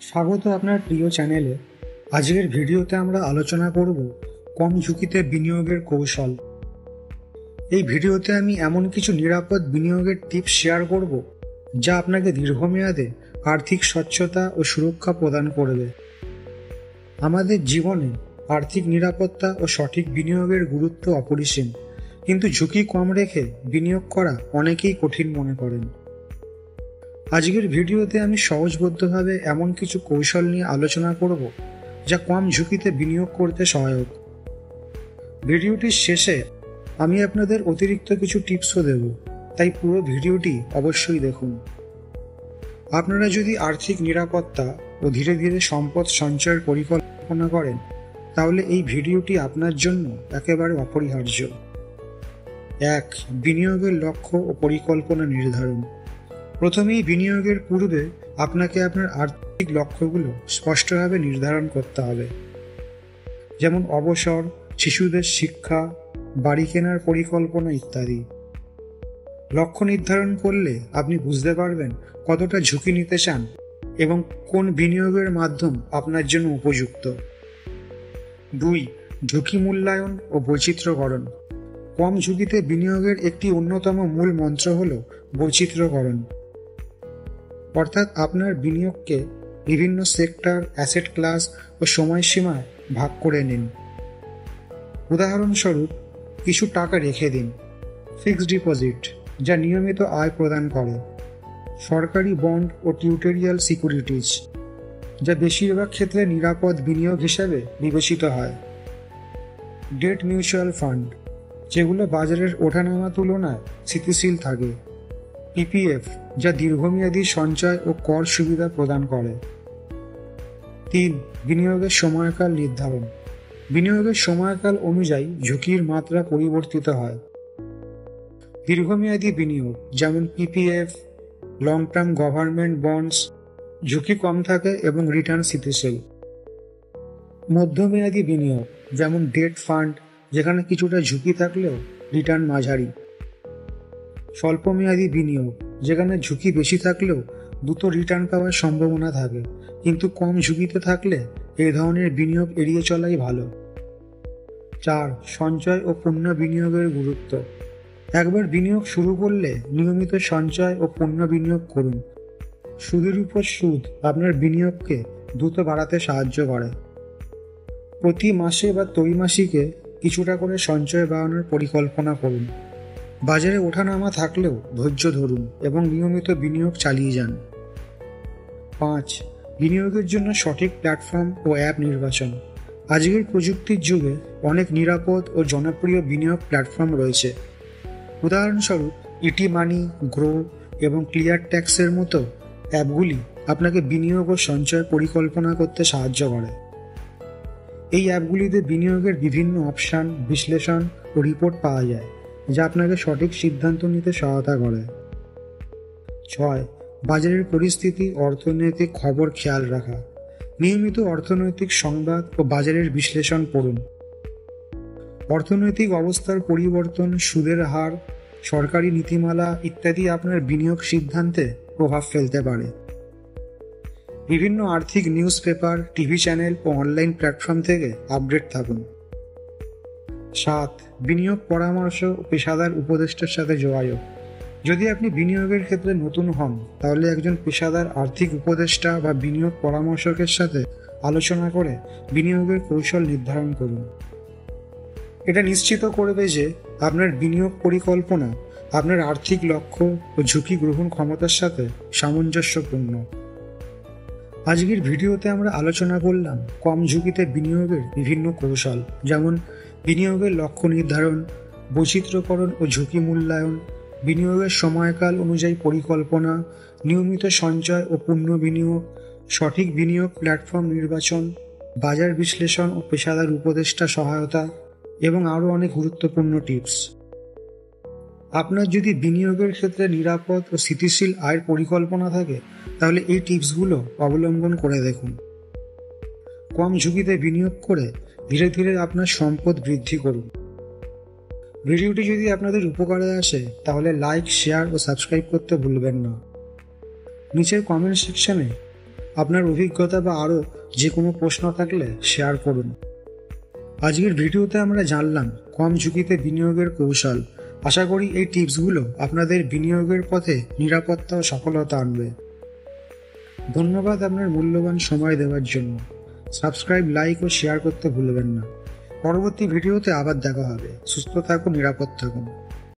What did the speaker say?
স্বাগত আপনার প্রিয় চ্যানেলে। আজকের ভিডিওতে আমরা আলোচনা করব কম ঝুঁকিতে বিনিয়োগের কৌশল। এই ভিডিওতে আমি এমন কিছু নিরাপদ বিনিয়োগের টিপস শেয়ার করব যা আপনাকে দীর্ঘমেয়াদে আর্থিক স্বচ্ছতা ও সুরক্ষা প্রদান করবে। আমাদের জীবনে আর্থিক নিরাপত্তা ও সঠিক বিনিয়োগের গুরুত্ব অপরিসীম, কিন্তু ঝুঁকি কম রেখে বিনিয়োগ করা অনেকেই কঠিন মনে করেন। আজকের ভিডিওতে আমি সহজবোধ্যভাবে এমন কিছু কৌশল নিয়ে আলোচনা করব যা কম ঝুঁকিতে বিনিয়োগ করতে সহায়ক। ভিডিওটির শেষে আমি আপনাদের অতিরিক্ত কিছু টিপসও দেব, তাই পুরো ভিডিওটি অবশ্যই দেখুন। আপনারা যদি আর্থিক নিরাপত্তা ও ধীরে ধীরে সম্পদ সঞ্চয়ের পরিকল্পনা করেন, তাহলে এই ভিডিওটি আপনার জন্য একেবারে অপরিহার্য। 1. বিনিয়োগের লক্ষ্য ও পরিকল্পনা নির্ধারণ। প্রথমেই বিনিয়োগের পূর্বে আপনাকে আপনার আর্থিক লক্ষ্যগুলো স্পষ্টভাবে নির্ধারণ করতে হবে, যেমন অবসর, শিশুদের শিক্ষা, বাড়ি কেনার পরিকল্পনা ইত্যাদি। লক্ষ্য নির্ধারণ করলে আপনি বুঝতে পারবেন কতটা ঝুঁকি নিতে চান এবং কোন বিনিয়োগের মাধ্যম আপনার জন্য উপযুক্ত। 2. ঝুঁকি মূল্যায়ন ও বৈচিত্র্যকরণ। কম ঝুঁকিতে বিনিয়োগের একটি অন্যতম মূল মন্ত্র হল বৈচিত্র্যকরণ, অর্থাৎ আপনার বিনিয়োগকে বিভিন্ন সেক্টর, অ্যাসেট ক্লাস ও সময়সীমায় ভাগ করে নিন। উদাহরণস্বরূপ, কিছু টাকা রেখে দিন ফিক্সড ডিপোজিট, যা নিয়মিত আয় প্রদান করে; সরকারি বন্ড ও টিউটোরিয়াল সিকিউরিটিজ, যা বেশিরভাগ ক্ষেত্রে নিরাপদ বিনিয়োগ হিসেবে বিবেচিত হয়; ডেট মিউচুয়াল ফান্ড, যেগুলো বাজারের ওঠানামা তুলনায় স্থিতিশীল থাকে; পিপিএফ, যা দীর্ঘমেয়াদী সঞ্চয় ও কর সুবিধা প্রদান করে। 3. বিনিয়োগের সময়কাল নির্ধারণ। বিনিয়োগের সময়কাল অনুযায়ী ঝুঁকির মাত্রা পরিবর্তিত হয়। দীর্ঘমেয়াদী বিনিয়োগ যেমন PPF, long term government bonds, ঝুঁকি কম থাকে এবং রিটার্ন স্থিতিশীল। মধ্যমেয়াদী বিনিয়োগ যেমন ডেট ফান্ড, যেখানে কিছুটা ঝুঁকি থাকলেও রিটার্ন মাঝারি। স্বল্পমেয়াদী বিনিয়োগ, যেখানে ঝুঁকি বেশি থাকলেও দ্রুত রিটার্ন পাওয়ার সম্ভাবনা থাকে, কিন্তু কম ঝুঁকিতে থাকলে এই ধরনের বিনিয়োগ এড়িয়ে চলাই ভালো। 4. সঞ্চয় ও পণ্য বিনিয়োগের গুরুত্ব। একবার বিনিয়োগ শুরু করলে নিয়মিত সঞ্চয় ও পণ্য বিনিয়োগ করুন। সুদের উপর সুদ আপনার বিনিয়োগকে দ্রুত বাড়াতে সাহায্য করে। প্রতি মাসে বা ত্রৈমাসিকে কিছুটা করে সঞ্চয় বাড়ানোর পরিকল্পনা করুন। বাজারে ওঠানামা থাকলেও ধৈর্য ধরুন এবং নিয়মিত বিনিয়োগ চালিয়ে যান। 5. বিনিয়োগের জন্য সঠিক প্ল্যাটফর্ম ও অ্যাপ নির্বাচন। আজকের প্রযুক্তির যুগে অনেক নিরাপদ ও জনপ্রিয় বিনিয়োগ প্ল্যাটফর্ম রয়েছে। উদাহরণস্বরূপ, ইটি মানি, গ্রো এবং ক্লিয়ার ট্যাক্সের মতো অ্যাপগুলি আপনাকে বিনিয়োগ ও সঞ্চয় পরিকল্পনা করতে সাহায্য করে। এই অ্যাপগুলিতে বিনিয়োগের বিভিন্ন অপশন, বিশ্লেষণ ও রিপোর্ট পাওয়া যায়, যা আপনাকে সঠিক সিদ্ধান্ত নিতে সহায়তা করে। 6. বাজারের পরিস্থিতি, অর্থনৈতিক খবর খেয়াল রাখা। নিয়মিত অর্থনৈতিক সংবাদ ও বাজারের বিশ্লেষণ পড়ুন। অর্থনৈতিক অবস্থার পরিবর্তন, সুদের হার, সরকারি নীতিমালা ইত্যাদি আপনার বিনিয়োগ সিদ্ধান্তে প্রভাব ফেলতে পারে। বিভিন্ন আর্থিক নিউজ পেপার, টিভি চ্যানেল ও অনলাইন প্ল্যাটফর্ম থেকে আপডেট থাকুন। 7. বিনিয়োগ পরামর্শ ও পেশাদার উপদেষ্টার সাথে যোগাযোগ। যদি আপনি বিনিয়োগের ক্ষেত্রে নতুন হন, তাহলে একজন পেশাদার আর্থিক উপদেষ্টা বা বিনিয়োগ পরামর্শকের সাথে আলোচনা করে বিনিয়োগের কৌশল নির্ধারণ করুন। এটা নিশ্চিত করবে যে আপনার বিনিয়োগ পরিকল্পনা আপনার আর্থিক লক্ষ্য ও ঝুঁকি গ্রহণ ক্ষমতার সাথে সামঞ্জস্যপূর্ণ। আজকের ভিডিওতে আমরা আলোচনা করলাম কম ঝুঁকিতে বিনিয়োগের বিভিন্ন কৌশল, যেমন বিনিয়োগের লক্ষ্য নির্ধারণ, বৈচিত্র্যকরণ ও ঝুঁকি মূল্যায়ন, বিনিয়োগের সময়কাল অনুযায়ী পরিকল্পনা, নিয়মিত সঞ্চয় ও পণ্য বিনিয়োগ, সঠিক বিনিয়োগ প্ল্যাটফর্ম নির্বাচন, বাজার বিশ্লেষণ ও পেশাদার উপদেষ্টা সহায়তা এবং আরও অনেক গুরুত্বপূর্ণ টিপস। আপনার যদি বিনিয়োগের ক্ষেত্রে নিরাপদ ও স্থিতিশীল আয়ের পরিকল্পনা থাকে, তাহলে এই টিপসগুলো অবলম্বন করে দেখুন। কম ঝুঁকিতে বিনিয়োগ করে ধীরে ধীরে আপনার সম্পদ বৃদ্ধি করুন। ভিডিওটি যদি আপনাদের উপকারে আসে, তাহলে লাইক, শেয়ার ও সাবস্ক্রাইব করতে ভুলবেন না। নিচের কমেন্ট সেকশনে আপনার অভিজ্ঞতা বা আরও যে কোনো প্রশ্ন থাকলে শেয়ার করুন। আজকের ভিডিওতে আমরা জানলাম কম ঝুঁকিতে বিনিয়োগের কৌশল। আশা করি এই টিপসগুলো আপনাদের বিনিয়োগের পথে নিরাপত্তা ও সফলতা আনবে। ধন্যবাদ আপনার মূল্যবান সময় দেওয়ার জন্য। সাবস্ক্রাইব, লাইক ও শেয়ার করতে ভুলবেন না। পরবর্তী ভিডিওতে আবার দেখা হবে। সুস্থ থাকুন, নিরাপদ থাকুন।